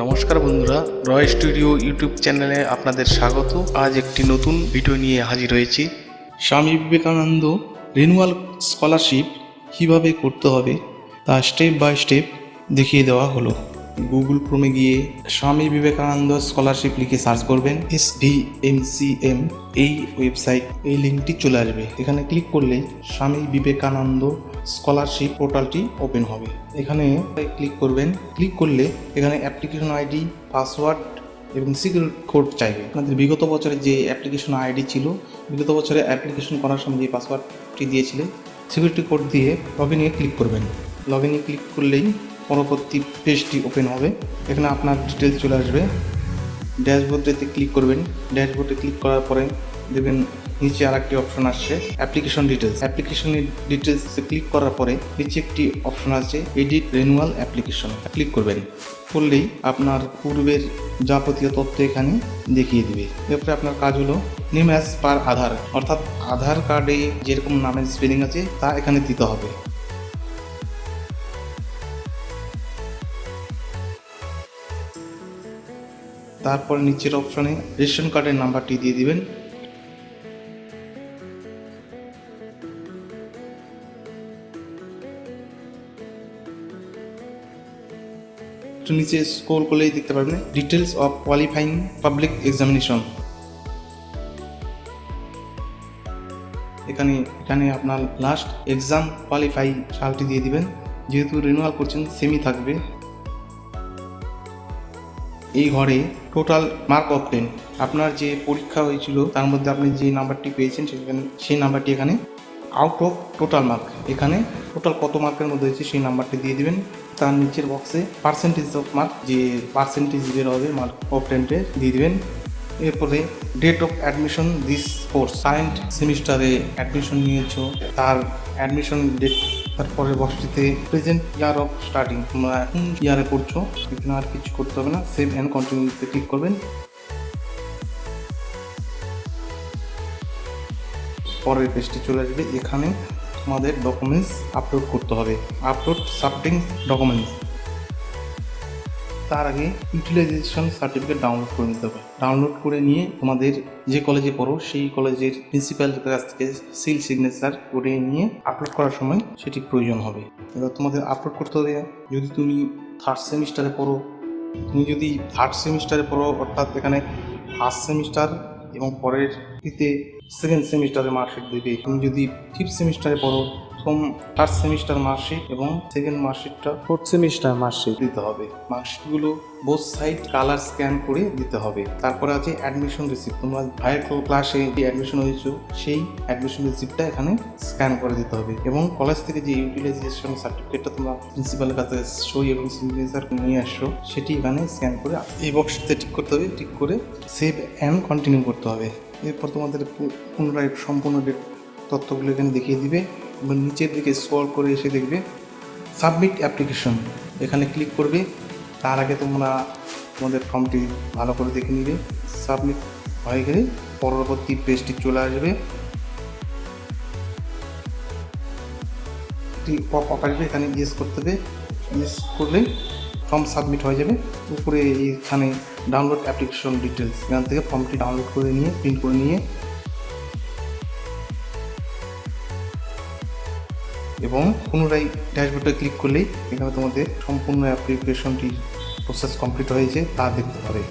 নমস্কার বন্ধুরা, রয় studio YouTube চ্যানেলে আপনাদের স্বাগত। আজ একটি নতুন ভিডিও নিয়ে হাজির হয়েছি। স্বামী বিবেকানন্দ রিনিউয়াল স্কলারশিপ কীভাবে করতে হবে তা স্টেপ বাই স্টেপ দেখিয়ে দেওয়া হলো। গুগল ক্রোমে গিয়ে স্বামী বিবেকানন্দ স্কলারশিপ লিখে সার্চ করবেন। SVMCM এই ওয়েবসাইট, এই লিঙ্কটি চলে আসবে। এখানে ক্লিক করলেই স্বামী বিবেকানন্দ স্কলারশিপ পোর্টালটি ওপেন হবে। এখানে ক্লিক করবেন। ক্লিক করলে এখানে অ্যাপ্লিকেশন আইডি, পাসওয়ার্ড এবং সিকিউরিটি কোড চাইবে। আপনাদের বিগত বছরের যে অ্যাপ্লিকেশন আইডি ছিল, বিগত বছরে অ্যাপ্লিকেশন করার সময় যে পাসওয়ার্ডটি দিয়েছিলেন, সিকিউরিটি কোড দিয়ে লগ ইনে ক্লিক করবেন। লগ ইনে ক্লিক করলেই পরবর্তী পেজটি ওপেন হবে। এখানে আপনার ডিটেলস চলে আসবে। ড্যাশবোর্ডেতে ক্লিক করবেন। ড্যাশবোর্ডে ক্লিক করার পরে দেখবেন নিচে আর একটি অপশন আসছে অ্যাপ্লিকেশন ডিটেলস। অ্যাপ্লিকেশনের ডিটেলসে ক্লিক করার পরে নিচে একটি অপশন আছে এডিট রিনিউয়াল অ্যাপ্লিকেশন, ক্লিক করবেন। করলেই আপনার পূর্বের যাবতীয় তথ্য এখানে দেখিয়ে দিবে। এরপরে আপনার কাজ হলো নেম অ্যাজ পার আধার, অর্থাৎ আধার কার্ডে যেরকম নামের স্পেলিং আছে তা এখানে দিতে হবে। তারপর নিচের অপশনে রেশন কার্ডের নাম্বারটি দিয়ে দিবেন। একটু নিচে স্ক্রল করলেই দেখতে পারবেন details of qualifying public examination. এখানে আপনার লাস্ট এক্সাম কোয়ালিফাই সালটি দিয়ে দিবেন। যেহেতু রিনিউয়াল করছেন সেমই থাকবে। এই ঘরে টোটাল মার্ক অফ 10, আপনার যে পরীক্ষা হয়েছিল তার মধ্যে আপনি যে নাম্বারটি পেয়েছেন সেই নাম্বারটি এখানে আউট অফ টোটাল মার্ক, এখানে টোটাল কত মার্কের মধ্যে হয়েছে সেই নাম্বারটি দিয়ে দিবেন। তার নিচের বক্সে পার্সেন্টেজ অফ মার্ক, যে পার্সেন্টেজ বের হবে মার্ক অফ 10-এ দিয়ে দিবেন। এরপরে date of admission this course, current সেমিস্টারে অ্যাডমিশন নিয়েছো তার অ্যাডমিশন ডেট। তারপরে বক্সটিতে প্রেজেন্ট ইয়ার অফ স্টার্টিং, তোমরা কোন ইয়ারে পড়ছো, এখানে আর কিছু করতে হবে না। সেভ অ্যান্ড কন্টিনিউতে ক্লিক করবেন। পরের পেজটি চলে আসবে। এখানে আমাদের ডকুমেন্টস আপলোড করতে হবে। Upload submitting documents. তার আগে ইউটিলাইজেশন সার্টিফিকেট ডাউনলোড করে নিতে হবে। ডাউনলোড করে নিয়ে তোমাদের যে কলেজে পড়ো সেই কলেজের প্রিন্সিপালের কাছ থেকে সিল সিগনেচার করে নিয়ে আপলোড করার সময় সেটি প্রয়োজন হবে। এবার তোমাদের আপলোড করতে হবে। যদি তুমি থার্ড সেমিস্টারে পড়ো, অর্থাৎ এখানে ফার্স্ট সেমিস্টার এবং পরের সেকেন্ড সেমিস্টারের মার্কশিট দেবে। তুমি যদি ফিফথ সেমিস্টারে পড়ো, প্রথম ফার্স্ট সেমিস্টার মার্কশিট এবং সেকেন্ড মার্কশিটটা ফোর্থ সেমিস্টার মার্কশিট দিতে হবে। মার্কশিটগুলো বোথ সাইড কালার স্ক্যান করে দিতে হবে। তারপরে আছে অ্যাডমিশন রিসিপ্ট, তোমরা হায়ার ক্লাসে যে অ্যাডমিশন হয়েছো সেই অ্যাডমিশন রিসিপ্টটা এখানে স্ক্যান করে দিতে হবে। এবং কলেজ থেকে যে ইউটিলাইজেশন সার্টিফিকেটটা তোমরা প্রিন্সিপালের কাছে সই এবং সিগনেচার নিয়ে আসছো সেটি এখানে স্ক্যান করে এই বক্সটিতে টিক করতে হবে। টিক করে সেভ অ্যান্ড কন্টিনিউ করতে হবে। এরপর তোমাদের পুনরায় সম্পূর্ণ তথ্যগুলো এখানে দেখিয়ে দিবে এবং নিচের দিকে স্ক্রল করে এসে দেখবে সাবমিট অ্যাপ্লিকেশন, এখানে ক্লিক করবে। তার আগে তোমাদের ফর্মটি ভালো করে দেখে নিবে। সাবমিট হয়ে গেলে পরবর্তী পেজটি চলে আসবে। পপ আপ আসবে, এখানে ইয়েস করতে হবে। ইয়েস করলে ফর্ম সাবমিট হয়ে যাবে। উপরে এইখানে ডাউনলোড অ্যাপ্লিকেশন ডিটেলস, এখান থেকে ফর্মটি ডাউনলোড করে নিয়ে প্রিন্ট করে নিয়ে এবং পুনরায় ড্যাশবোর্ডে ক্লিক করলেই এখানে তোমাদের সম্পূর্ণ অ্যাপ্লিকেশনটি প্রসেস কমপ্লিট হয়েছে তা দেখতে পাবে।